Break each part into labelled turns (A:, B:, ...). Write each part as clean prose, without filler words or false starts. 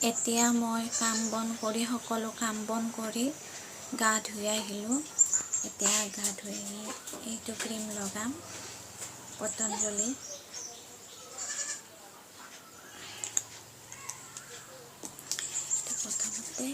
A: এতিয়া মই সকলো কাম বন কৰি গা ধুই আহিলোঁ। এতিয়া গা ধুই এইটো ক্ৰীম লগাম, পতঞ্জলি। প্ৰথমতে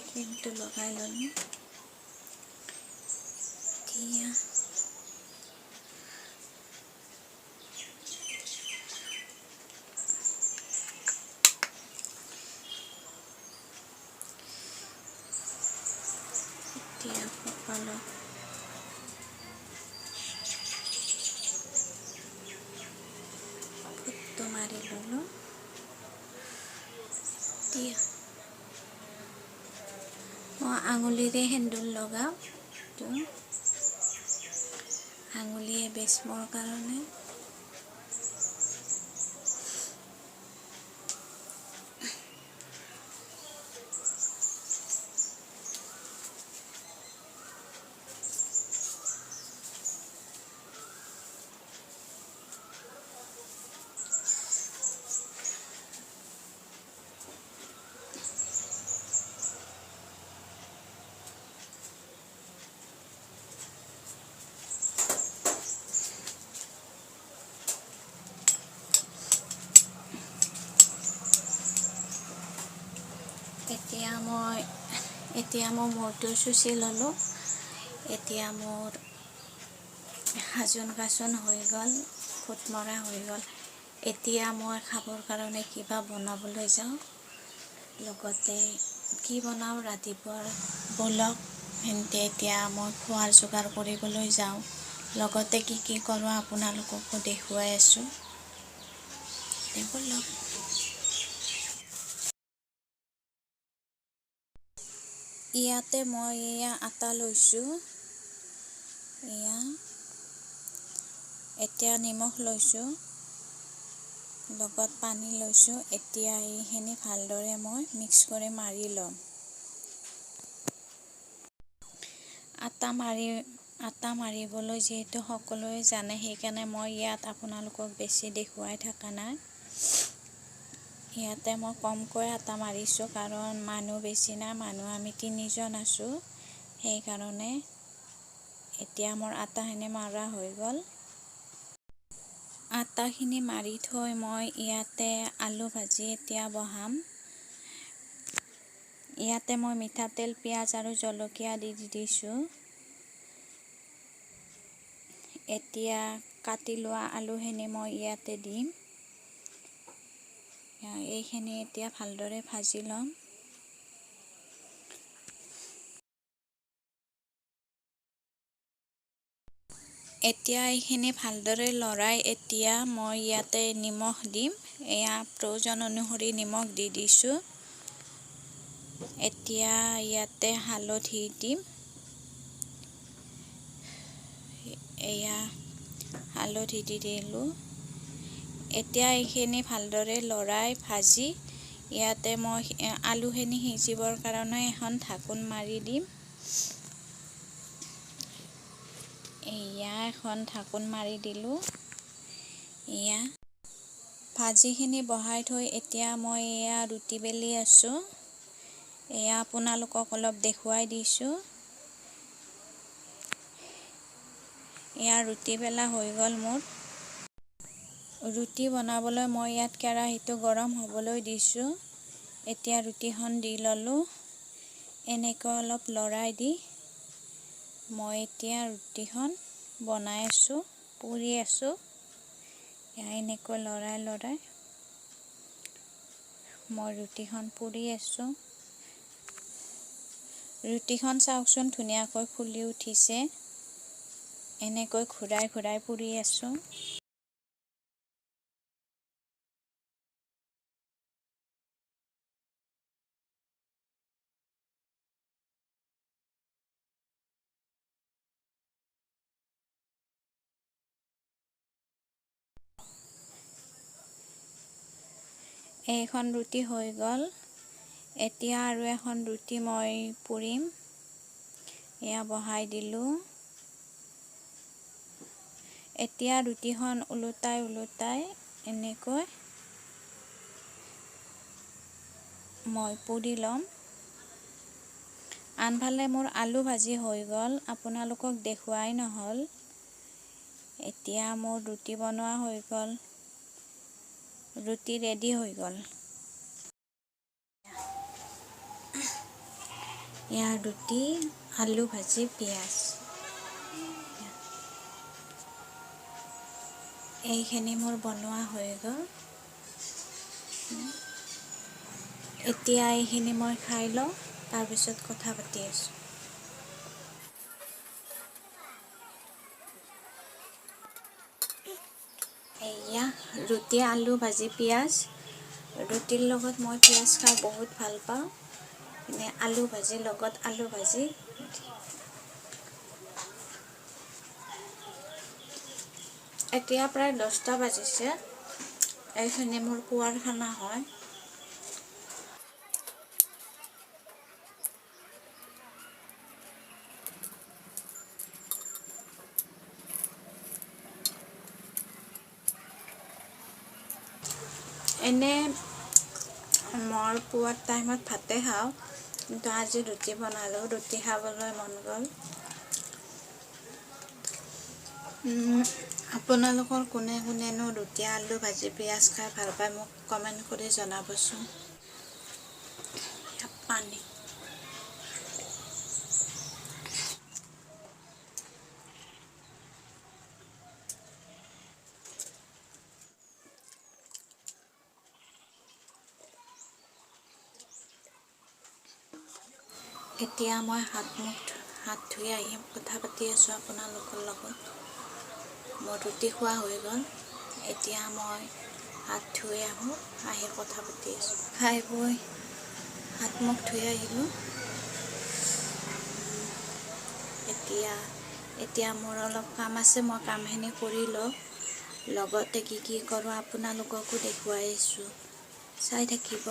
A: ক্ৰীমটো লগাই ল'লোঁ। এতিয়া কপালত ফোঁটটো মাৰি ল'লোঁ। এতিয়া মই আঙুলিৰে সেন্দুৰ লগাওঁ, আঙুলিয়ে বেচমৰ কাৰণে। এতিয়া মই মূৰটো চুচি ল'লোঁ। এতিয়া মোৰ সাজোন কাচোন হৈ গ'ল, ফুট মৰা হৈ গ'ল। এতিয়া মই খাবৰ কাৰণে কিবা বনাবলৈ যাওঁ। লগতে কি বনাওঁ ৰাতিপুৱাৰ বলক এতিয়া মই খোৱাৰ যোগাৰ কৰিবলৈ যাওঁ। লগতে কি কৰোঁ আপোনালোককো দেখুৱাই আছোঁ। বলক। ইয়াতে মই আটা লৈছোঁ। এতিয়া নিমখ লৈছোঁ, লগত পানী লৈছোঁ। এতিয়া এইখিনি ভালদৰে মই মিক্স কৰি মাৰি ল'ম। আটা মাৰিবলৈ যিহেতু সকলোৱে জানে, সেইকাৰণে মই ইয়াত আপোনালোকক বেছি দেখুৱাই থকা নাই। ইয়াতে মই কমকৈ আটা মাৰিছোঁ, কাৰণ মানুহ বেছি নাই, মানুহ আমি 3জন আছোঁ। সেইকাৰণে এতিয়া মোৰ আটাখিনি মাৰা হৈ গ'ল। আটাখিনি মাৰি থৈ মই ইয়াতে আলু ভাজি এতিয়া বহাম। ইয়াতে মই মিঠাতেল, পিঁয়াজ আৰু জলকীয়া দি দিছোঁ। এতিয়া কাটি লোৱা আলুখিনি মই ইয়াতে দিম। এইখিনি এতিয়া ভালদৰে ভাজি ল'ম। এতিয়া এইখিনি ভালদৰে লৰাই এতিয়া মই ইয়াতে নিমখ দিম। প্ৰয়োজন অনুসৰি নিমখ দি দিছোঁ। এতিয়া ইয়াতে হালধি দিম। হালধি দি দিলোঁ। এতিয়া এইখিনি ভালদৰে লৰাই ভাজি ইয়াতে মই আলুখিনি সিজিবৰ কাৰণে এখন ঢাকোন মাৰি দিম। এখন ঢাকোন মাৰি দিলোঁ। ভাজিখিনি বহাই থৈ এতিয়া মই ৰুটি বেলি আছোঁ। আপোনালোকক অলপ দেখুৱাই দিছোঁ। ৰুটি বেলা হৈ গ'ল মোৰ। ৰুটি বনাবলৈ মই ইয়াত কেৰাহীটো গৰম হ'বলৈ দিছোঁ। এতিয়া ৰুটিখন দি ল'লোঁ। এনেকৈ অলপ লৰাই দি মই এতিয়া ৰুটিখন বনাই আছোঁ, পুৰি আছোঁ। এনেকৈ লৰাই মই ৰুটিখন পুৰি আছোঁ। ৰুটিখন চাওকচোন ধুনীয়াকৈ ফুলি উঠিছে। এনেকৈ ঘূৰাই পুৰি আছোঁ। এইখন ৰুটি হৈ গ'ল। এতিয়া আৰু এখন ৰুটি মই পুৰিম। এয়া বহাই দিলোঁ। এতিয়া ৰুটিখন ওলোটাই এনেকৈ মই পুৰি ল'ম। আনফালে মোৰ আলু ভাজি হৈ গ'ল, আপোনালোকক দেখুৱাই নহ'ল। এতিয়া মোৰ ৰুটি বনোৱা হৈ গ'ল, ৰুটি ৰেডি হৈ গ'ল। এয়া ৰুটি, আলু ভাজি, পিঁয়াজ। এইখিনি মোৰ বনোৱা হৈ গ'ল। এতিয়া এইখিনি মই খাই লওঁ, তাৰপিছত কথা পাতি আছোঁ। এয়া ৰুটি, আলু ভাজি, পিঁয়াজ। ৰুটিৰ লগত মই পিঁয়াজ খাই বহুত ভাল পাওঁ। আলু ভাজিৰ লগত আলু ভাজি। এতিয়া প্ৰায় 10টা বাজিছে। এইখিনি মোৰ পুৱাৰ খানা হয়। এনে মই পুৱাৰ টাইমত ভাতে খাওঁ, কিন্তু আজি ৰুটি বনালোঁ, ৰুটি খাবলৈ মন গ'ল। আপোনালোকৰ কোনেনো ৰুটি, আলু ভাজি, পিঁয়াজ খাই ভাল পায় মোক কমেণ্ট কৰি জনাবচোন। পানী এতিয়া মই হাত ধুই আহি কথা পাতি আছোঁ আপোনালোকৰ লগত। মোৰ ৰুটি খোৱা হৈ গ'ল। এতিয়া মই হাত ধুই আহোঁ, আহি কথা পাতি আছোঁ। খাই বৈ হাত মুখ ধুই আহিলোঁ। এতিয়া মোৰ অলপ কাম আছে, মই কামখিনি কৰি লওঁ। লগতে কি কৰোঁ আপোনালোককো দেখুৱাই আছোঁ, চাই থাকিব।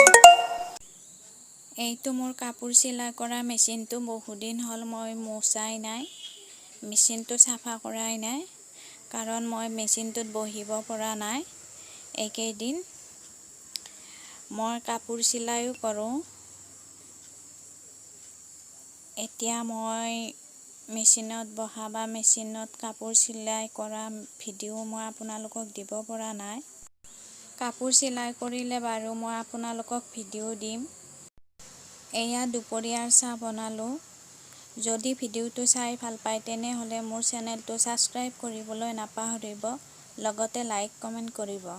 A: এইটো মোৰ কাপোৰ চিলাই কৰা মেচিনটো। বহুদিন হ'ল মই মোচাই নাই, মেচিনটো চাফা কৰাই নাই, কাৰণ মই মেচিনটোত বহিব পৰা নাই এইকেইদিন। মই কাপোৰ চিলাইও কৰোঁ। এতিয়া মই মেচিনত বহা বা মেচিনত কাপোৰ চিলাই কৰা ভিডিঅ' মই আপোনালোকক দিব পৰা নাই। কাপোৰ চিলাই কৰিলে বাৰু মই আপোনালোকক ভিডিঅ' দিম। এয়া দুপৰীয়াৰ চাহ বনালোঁ। যদি ভিডিঅ'টো চাই ভাল পায় তেনেহ'লে মোৰ চেনেলটো ছাবস্ক্ৰাইব কৰিবলৈ নাপাহৰিব, লগতে লাইক কমেণ্ট কৰিব।